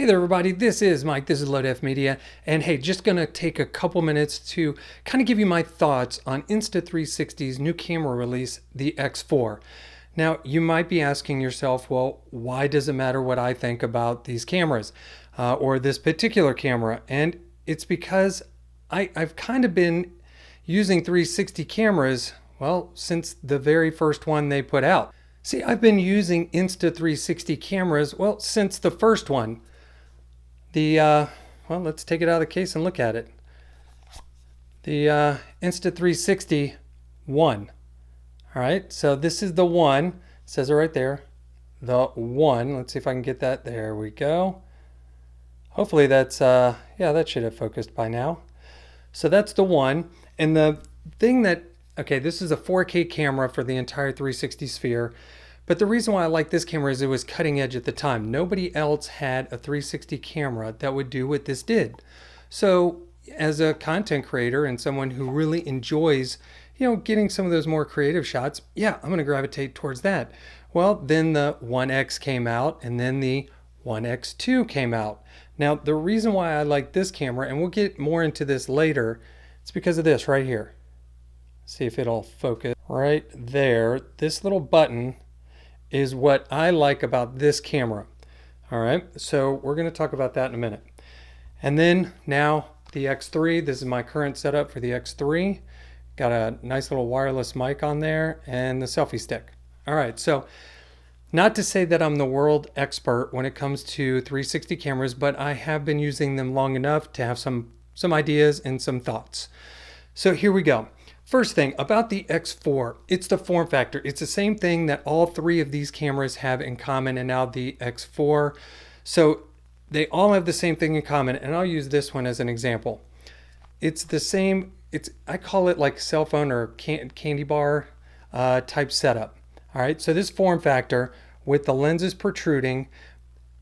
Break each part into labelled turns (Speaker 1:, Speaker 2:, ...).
Speaker 1: Hey there everybody, this is Mike, this is LoadF Media, and hey, just gonna take a couple minutes to kind of give you my thoughts on Insta360's new camera release, the X4. Now, you might be asking yourself, well, why does it matter what I think about these cameras or this particular camera? And it's because I've kind of been using 360 cameras, well, since the very first one they put out. See, I've been using Insta360 cameras, well, since the first one. Well, let's take it out of the case and look at it. The Insta360 One. All right, so this is the one. It says it right there. The One. Let's see if I can get that. There we go. Hopefully that's, yeah, that should have focused by now. So that's the One. And the thing that, okay, this is a 4K camera for the entire 360 sphere. But the reason why I like this camera is it was cutting edge at the time. Nobody else had a 360 camera that would do what this did. So as a content creator and someone who really enjoys, getting some of those more creative shots, yeah, I'm going to gravitate towards that. Well, then the One X came out and then the One X2 came out. Now, the reason why I like this camera, and we'll get more into this later, it's because of this right here. See if it'll focus right there. This little button is what I like about this camera. All right, so we're going to talk about that in a minute. And then now the X3, this is my current setup for the X3. Got a nice little wireless mic on there and the selfie stick. All right, so not to say that I'm the world expert when it comes to 360 cameras, but I have been using them long enough to have some ideas and some thoughts. So here we go. First thing about the X4, it's the form factor. It's the same thing that all three of these cameras have in common, and now the X4. So they all have the same thing in common, and I'll use this one as an example. It's the same, I call it like cell phone or candy bar type setup. All right, so this form factor with the lenses protruding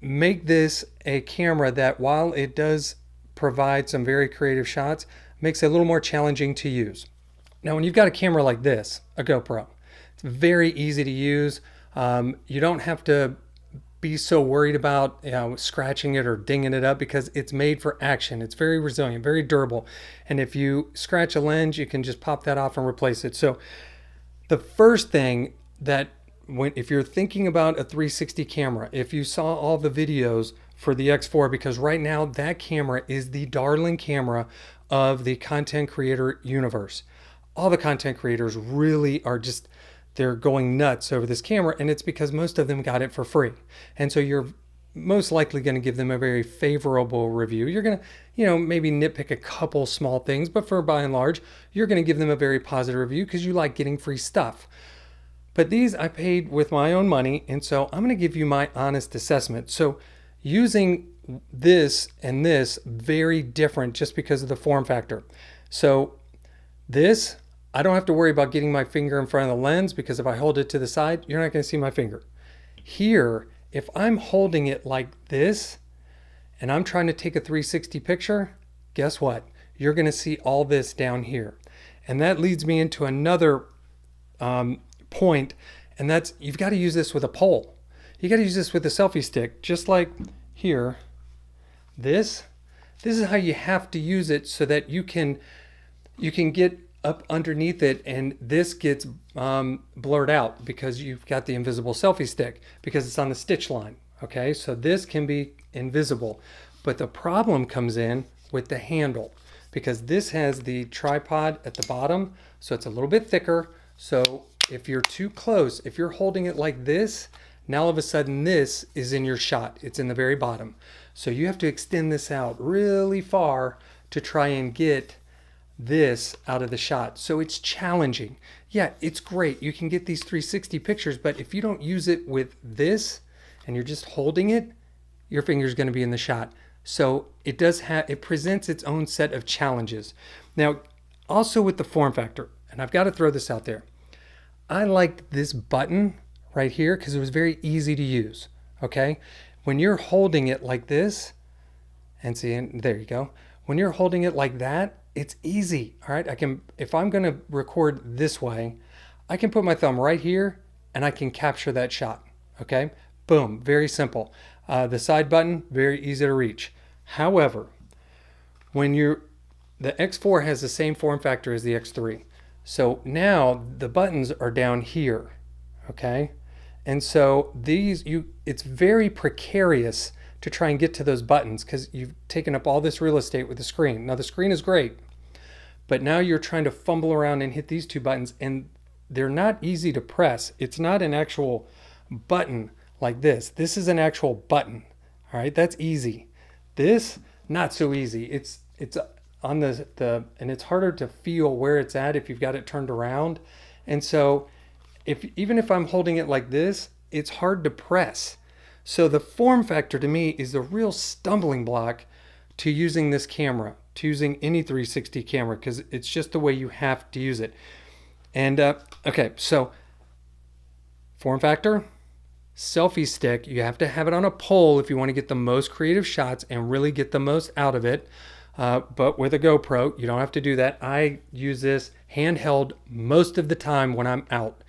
Speaker 1: make this a camera that, while it does provide some very creative shots, makes it a little more challenging to use. Now, when you've got a camera like this, a GoPro, it's very easy to use. You don't have to be so worried about scratching it or dinging it up because it's made for action. It's very resilient, very durable. And if you scratch a lens, you can just pop that off and replace it. So the first thing that if you're thinking about a 360 camera, if you saw all the videos for the X4, because right now that camera is the darling camera of the content creator universe. All the content creators really are they're going nuts over this camera, and it's because most of them got it for free. And so you're most likely going to give them a very favorable review. You're going to, maybe nitpick a couple small things, but by and large, you're going to give them a very positive review because you like getting free stuff. But these I paid with my own money, and so I'm going to give you my honest assessment. So using this and this, very different just because of the form factor. So this, I don't have to worry about getting my finger in front of the lens because if I hold it to the side, you're not going to see my finger. Here, if I'm holding it like this and I'm trying to take a 360 picture, guess what? You're going to see all this down here. And that leads me into another point, and that's you've got to use this with a pole. You got to use this with a selfie stick, just like here. This is how you have to use it so that you can get up underneath it, and this gets blurred out because you've got the invisible selfie stick because it's on the stitch line. Okay, so this can be invisible, but the problem comes in with the handle because this has the tripod at the bottom, so it's a little bit thicker. So if you're too close, if you're holding it like this, now all of a sudden this is in your shot. It's in the very bottom. So you have to extend this out really far to try and get this out of the shot. So it's challenging. Yeah, it's great. You can get these 360 pictures, but if you don't use it with this and you're just holding it, your finger's going to be in the shot. So it presents its own set of challenges. Now, also with the form factor, and I've got to throw this out there. I liked this button right here because it was very easy to use. Okay, when you're holding it like this, and see, and there you go. When you're holding it like that, it's easy. All right, if I'm going to record this way, I can put my thumb right here and I can capture that shot. Okay, boom, very simple. The side button, very easy to reach. However, when the X4 has the same form factor as the X3. So now the buttons are down here, okay? And so it's very precarious to try and get to those buttons because you've taken up all this real estate with the screen. Now the screen is great, but now you're trying to fumble around and hit these two buttons, and they're not easy to press. It's not an actual button like this. This is an actual button, all right? That's easy. This, not so easy. It's on and it's harder to feel where it's at if you've got it turned around. And so even if I'm holding it like this, it's hard to press. So the form factor to me is the real stumbling block to using this camera, to using any 360 camera, because it's just the way you have to use it. And okay, so form factor, selfie stick, you have to have it on a pole if you want to get the most creative shots and really get the most out of it. But with a GoPro, you don't have to do that. I use this handheld most of the time when I'm out.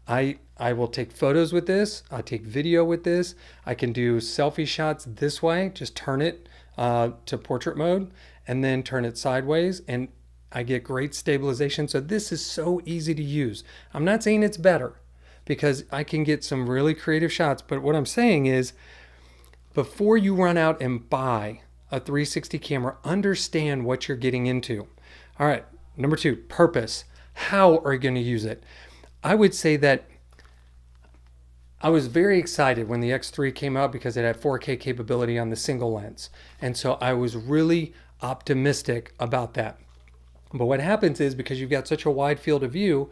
Speaker 1: I will take photos with this. I take video with this. I can do selfie shots this way. Just turn it to portrait mode and then turn it sideways, and I get great stabilization. So this is so easy to use. I'm not saying it's better because I can get some really creative shots, but what I'm saying is before you run out and buy a 360 camera, understand what you're getting into. All right, number 2, purpose. How are you going to use it? I would say that I was very excited when the X3 came out because it had 4K capability on the single lens. And so I was really optimistic about that. But what happens is because you've got such a wide field of view,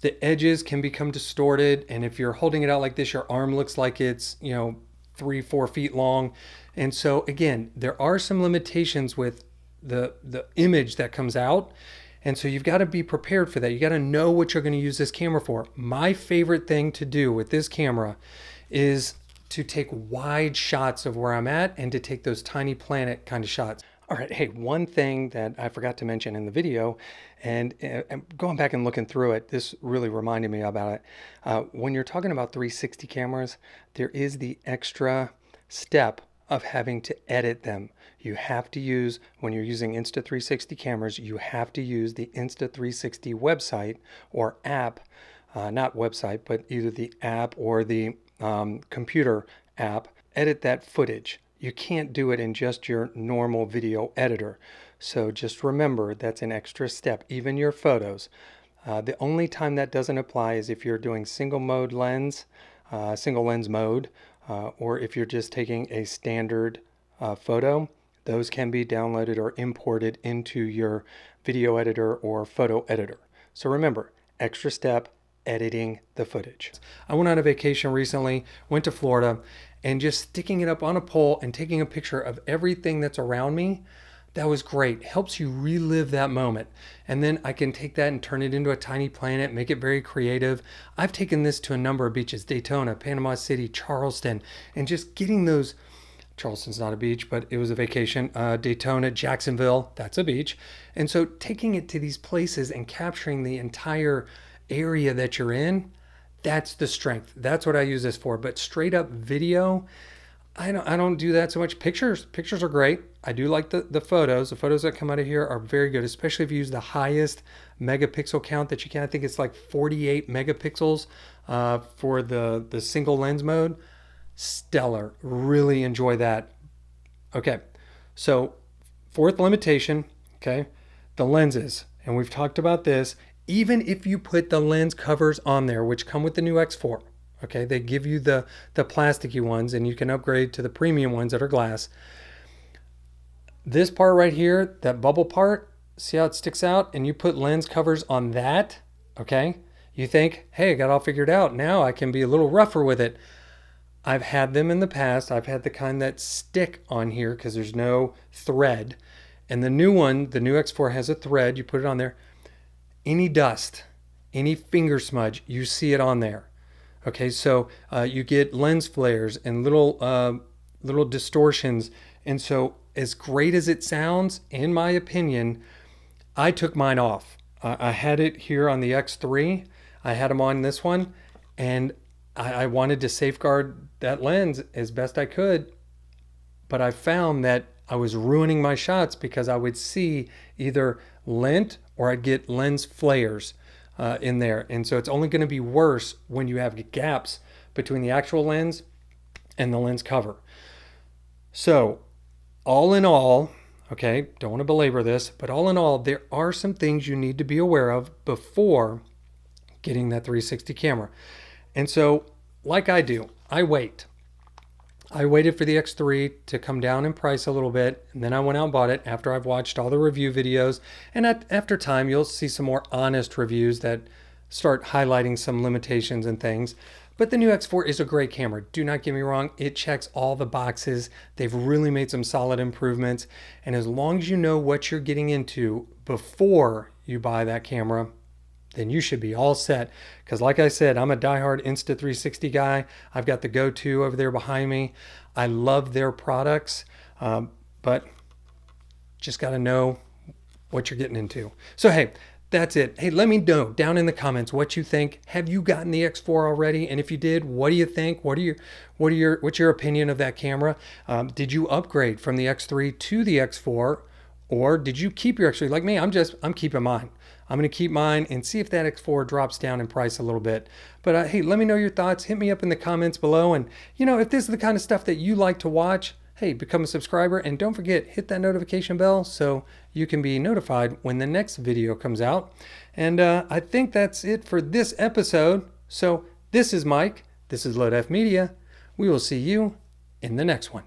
Speaker 1: the edges can become distorted. And if you're holding it out like this, your arm looks like it's, 3-4 feet long. And so again, there are some limitations with the image that comes out. And so you've got to be prepared for that. You got to know what you're going to use this camera for. My favorite thing to do with this camera is to take wide shots of where I'm at and to take those tiny planet kind of shots. All right, hey, one thing that I forgot to mention in the video, and going back and looking through it, this really reminded me about it. When you're talking about 360 cameras, there is the extra step of having to edit them. You have to use, when you're using Insta360 cameras, you have to use the Insta360 website or app, not website, but either the app or the computer app, edit that footage. You can't do it in just your normal video editor. So just remember that's an extra step, even your photos. The only time that doesn't apply is if you're doing single lens mode, or if you're just taking a standard photo. Those can be downloaded or imported into your video editor or photo editor. So remember, extra step, editing the footage. I went on a vacation recently, went to Florida, and just sticking it up on a pole and taking a picture of everything that's around me, that was great. Helps you relive that moment. And then I can take that and turn it into a tiny planet, make it very creative. I've taken this to a number of beaches, Daytona, Panama City, Charleston, and just getting those, Charleston's not a beach, but it was a vacation, Daytona, Jacksonville, that's a beach. And so taking it to these places and capturing the entire area that you're in, that's the strength. That's what I use this for. But straight up video, I don't do that so much. Pictures are great. I do like the photos. The photos that come out of here are very good, especially if you use the highest megapixel count that you can. I think it's like 48 megapixels for the single lens mode. Stellar. Really enjoy that. Okay, so 4th limitation, okay, the lenses. And we've talked about this. Even if you put the lens covers on there, which come with the new X4, okay, they give you the plasticky ones and you can upgrade to the premium ones that are glass. This part right here, that bubble part, see how it sticks out? And you put lens covers on that, okay? You think, hey, I got it all figured out. Now I can be a little rougher with it. I've had them in the past. I've had the kind that stick on here because there's no thread. And the new one, the new X4 has a thread. You put it on there. Any dust, any finger smudge, you see it on there. Okay, so you get lens flares and little distortions. And so as great as it sounds, in my opinion, I took mine off. I had it here on the X3. I had them on this one. And I wanted to safeguard that lens as best I could. but I found that I was ruining my shots because I would see either lint or I'd get lens flares in there. And so it's only going to be worse when you have gaps between the actual lens and the lens cover. So all in all, okay, don't want to belabor this, but all in all, there are some things you need to be aware of before getting that 360 camera. And so, like I do, I wait. I waited for the X3 to come down in price a little bit, and then I went out and bought it after I've watched all the review videos. And after time, you'll see some more honest reviews that start highlighting some limitations and things. But the new X4 is a great camera. Do not get me wrong. It checks all the boxes. They've really made some solid improvements. And as long as you know what you're getting into before you buy that camera, then you should be all set. Because like I said, I'm a diehard Insta360 guy. I've got the go-to over there behind me. I love their products, but just got to know what you're getting into. So hey, that's it. Hey, let me know down in the comments what you think. Have you gotten the X4 already? And if you did, what do you think? What's your opinion of that camera? Did you upgrade from the X3 to the X4, or did you keep your X3? Like me, I'm keeping mine. I'm going to keep mine and see if that X4 drops down in price a little bit. But hey, let me know your thoughts. Hit me up in the comments below. And if this is the kind of stuff that you like to watch, hey, become a subscriber. And don't forget, hit that notification bell so you can be notified when the next video comes out. And I think that's it for this episode. So this is Mike. This is LoadF Media. We will see you in the next one.